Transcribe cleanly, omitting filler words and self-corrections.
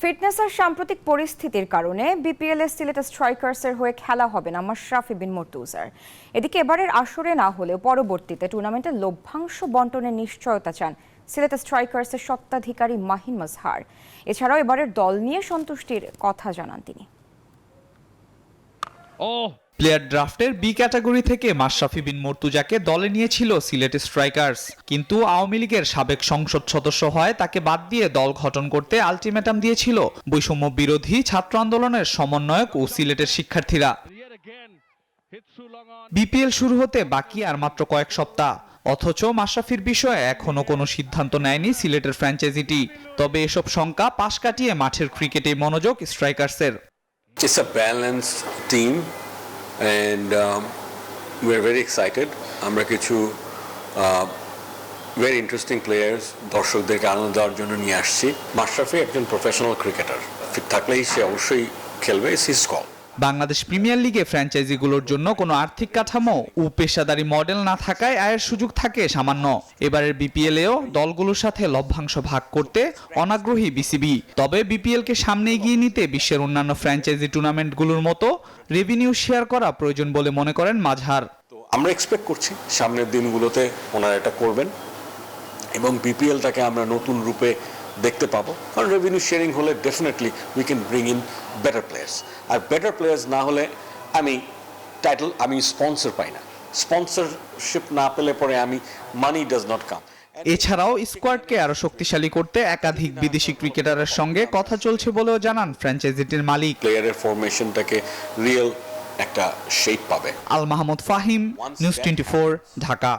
ফিটনেসের সাম্প্রতিক পরিস্থিতির কারণে বিপিএল এর সিলেট স্ট্রাইকার্সের হয়ে খেলা হবে না মাশরাফি বিন মুর্তজার। এদিকে এবারের আসরে না হলেও পরবর্তীতে টুর্নামেন্টের লভ্যাংশ বন্টনের নিশ্চয়তা চান সিলেট স্ট্রাইকার্সের স্বত্বাধিকারী মাহিন মাজহার। এছাড়াও এবারের দল নিয়ে সন্তুষ্টির কথা জানান তিনি। প্লেয়ার ড্রাফটের বি ক্যাটাগরি থেকে মাশরাফি বিন মুর্তজাকে দলে নিয়েছিল সিলেট স্ট্রাইকার্স, কিন্তু আওয়ামী লীগের সাবেক সংসদ সদস্য হয় তাকে বাদ দিয়ে দল গঠন করতে আলটিমেটাম দিয়েছিল বৈষম্য বিরোধী ছাত্র আন্দোলনের সমন্বয়ক ও সিলেটের শিক্ষার্থীরা। বিপিএল শুরু হতে বাকি আর মাত্র কয়েক সপ্তাহ, অথচ মাশরাফির বিষয়ে এখনো কোনো সিদ্ধান্ত নেয়নি সিলেটের ফ্র্যাঞ্চাইজিটি। তবে এসব শঙ্কা পাশ কাটিয়ে মাঠের ক্রিকেটে মনোযোগ স্ট্রাইকার্সের। It's a balanced team and we're very excited. আমরা কিছু very interesting players দর্শকদেরকে আনন্দ দেওয়ার জন্য নিয়ে আসছি। মাশরাফি একজন প্রফেশনাল ক্রিকেটার, ফিট থাকলেই সে অবশ্যই খেলবে, it's his call. Bangladesh premier লিগে ফ্র্যাঞ্চাইজিগুলোর জন্য কোনো আর্থিক কাঠামো ও পেশাদারি মডেল না থাকায় আয়ের সুযোগ থাকে সামান্য। এবারের বিপিএলেও দলগুলোর সাথে লভ্যাংশ ভাগ করতে অনাগ্রহী বিসিবি। তবে বিপিএলকে সামনে এগিয়ে নিতে বিশ্বের অন্যান্য ফ্র্যাঞ্চাইজি টুর্নামেন্টগুলোর মতো রেভিনিউ শেয়ার করা প্রয়োজন বলে মনে করেন মাজহার। তো আমরা এক্সপেক্ট করছি সামনের দিনগুলোতে ওনারা এটা করবেন এবং বিপিএলটাকে আমরা নতুন রূপে দেখতে পাবো। কারণ রেভিনিউ শেয়ারিং হলে definitely we can bring in better players. আর বেটার প্লেয়ার্স না হলে আমি স্পন্সর পাই না, স্পন্সরশিপ না পেলে পরে মানি ডাজ নট কাম। এছাড়াও স্কোয়াডকে আরো শক্তিশালী করতে একাধিক বিদেশি ক্রিকেটারের সঙ্গে কথা চলছে বলেও জানান ফ্র্যাঞ্চাইজিটির মালিক। প্লেয়ারের ফরমেশনটাকে রিয়েল একটা শেপ পাবে। আল মাহমুদ ফাহিম, নিউজ 24, ঢাকা।